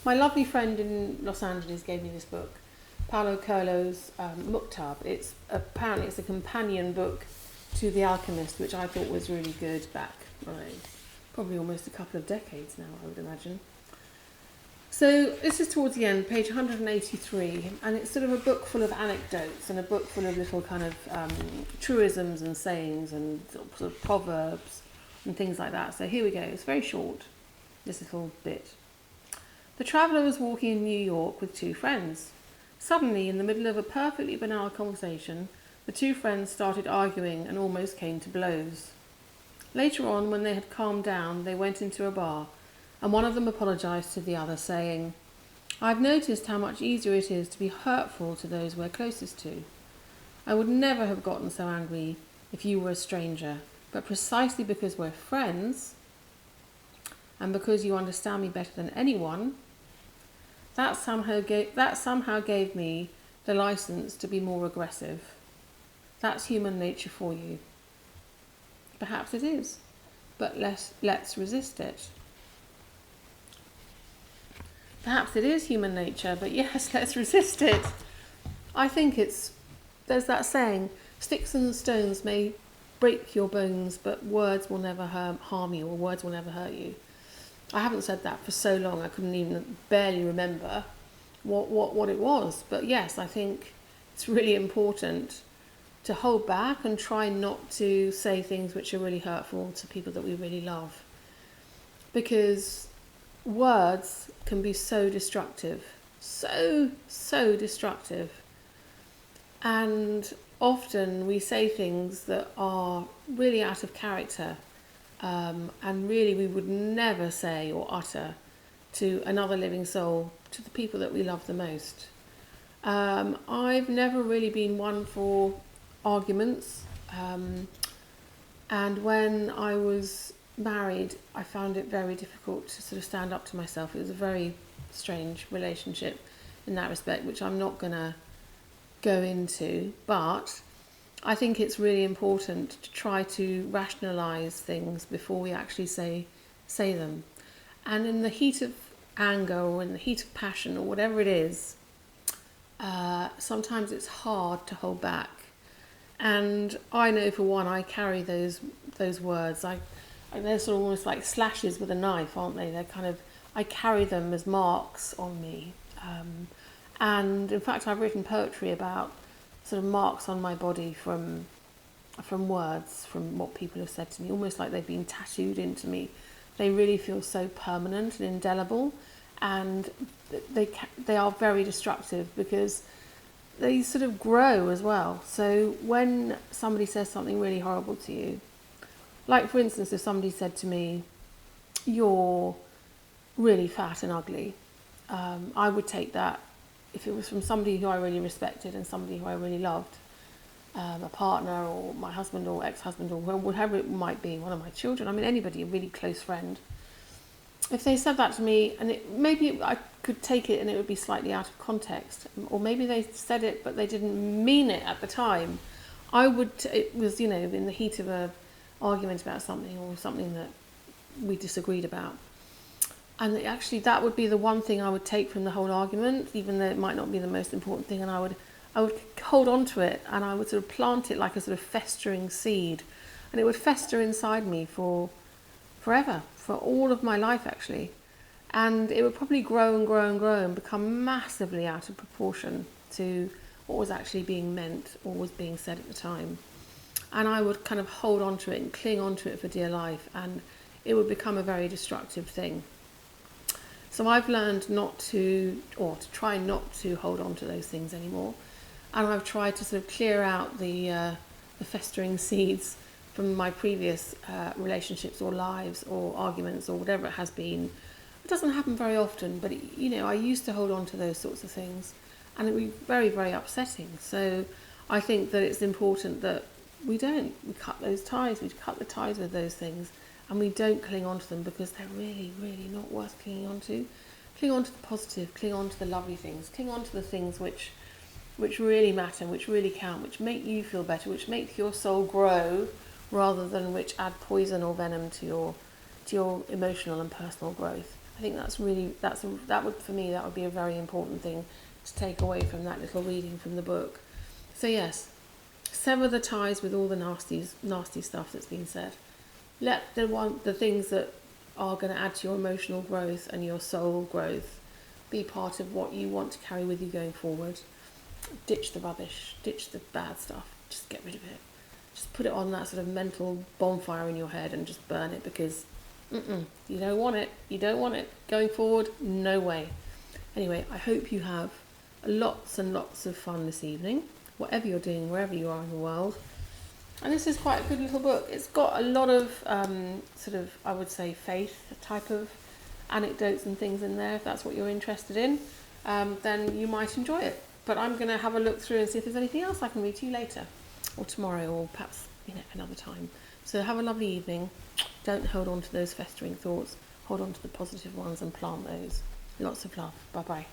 My lovely friend in Los Angeles gave me this book, Paulo Coelho's Maktub. Apparently it's a companion book to The Alchemist, which I thought was really good back, probably almost a couple of decades now, I would imagine. So this is towards the end, page 183, and it's sort of a book full of anecdotes and a book full of little kind of truisms and sayings and sort of proverbs and things like that. So here we go. It's very short, this little bit. The traveller was walking in New York with two friends. Suddenly, in the middle of a perfectly banal conversation, the two friends started arguing and almost came to blows. Later on, when they had calmed down, they went into a bar, and one of them apologised to the other, saying, "I've noticed how much easier it is to be hurtful to those we're closest to. I would never have gotten so angry if you were a stranger, but precisely because we're friends, and because you understand me better than anyone, that somehow gave me the licence to be more aggressive. That's human nature for you." Perhaps it is, but let's resist it. Perhaps it is human nature, but yes, let's resist it. I think there's that saying, sticks and stones may break your bones, but words will never harm you, or words will never hurt you. I haven't said that for so long, I couldn't even barely remember what it was. But yes, I think it's really important to hold back and try not to say things which are really hurtful to people that we really love. Because words can be so destructive, so destructive. And often we say things that are really out of character, and really we would never say or utter to another living soul, to the people that we love the most. I've never really been one for arguments, and when I was married, I found it very difficult to sort of stand up to myself. It was a very strange relationship in that respect, which I'm not going to go into, but I think it's really important to try to rationalise things before we actually say them. And in the heat of anger or in the heat of passion or whatever it is, sometimes it's hard to hold back. And I know for one, I carry those words. They're sort of almost like slashes with a knife, aren't they? They're kind of, I carry them as marks on me. And in fact, I've written poetry about sort of marks on my body from words, from what people have said to me, almost like they've been tattooed into me. They really feel so permanent and indelible, and they are very destructive because they sort of grow as well. So when somebody says something really horrible to you, like for instance, if somebody said to me, "You're really fat and ugly," I would take that, if it was from somebody who I really respected and somebody who I really loved, a partner or my husband or ex-husband or whoever it might be, one of my children, I mean anybody, a really close friend. If they said that to me, and maybe I could take it and it would be slightly out of context, or maybe they said it but they didn't mean it at the time, it was, in the heat of a argument about something or something that we disagreed about. And actually that would be the one thing I would take from the whole argument, even though it might not be the most important thing, and I would hold on to it and I would sort of plant it like a sort of festering seed, and it would fester inside me for forever, for all of my life actually. And it would probably grow and grow and grow and become massively out of proportion to what was actually being meant or was being said at the time. And I would kind of hold on to it and cling on to it for dear life, and it would become a very destructive thing. So I've learned to try not to hold on to those things anymore. And I've tried to sort of clear out the festering seeds from my previous relationships or lives or arguments or whatever it has been. It doesn't happen very often, but I used to hold on to those sorts of things, and it would be very, very upsetting. So I think that it's important that we cut those ties, we cut the ties with those things, and we don't cling on to them because they're really, really not worth clinging on to. Cling on to the positive, cling on to the lovely things, cling on to the things which really matter, which really count, which make you feel better, which make your soul grow, rather than which add poison or venom to your emotional and personal growth. I think that would, for me, that would be a very important thing to take away from that little reading from the book. So yes, sever the ties with all the nasty stuff that's been said. Let the things that are going to add to your emotional growth and your soul growth be part of what you want to carry with you going forward. Ditch the rubbish, ditch the bad stuff, just get rid of it. Just put it on that sort of mental bonfire in your head and just burn it, because you don't want it. Going forward, no way. Anyway, I hope you have lots and lots of fun this evening, whatever you're doing, wherever you are in the world. And this is quite a good little book. It's got a lot of sort of, I would say, faith type of anecdotes and things in there. If that's what you're interested in, then you might enjoy it. But I'm going to have a look through and see if there's anything else I can read to you later, or tomorrow, or perhaps another time. So have a lovely evening. Don't hold on to those festering thoughts. Hold on to the positive ones and plant those. Lots of love. Bye-bye.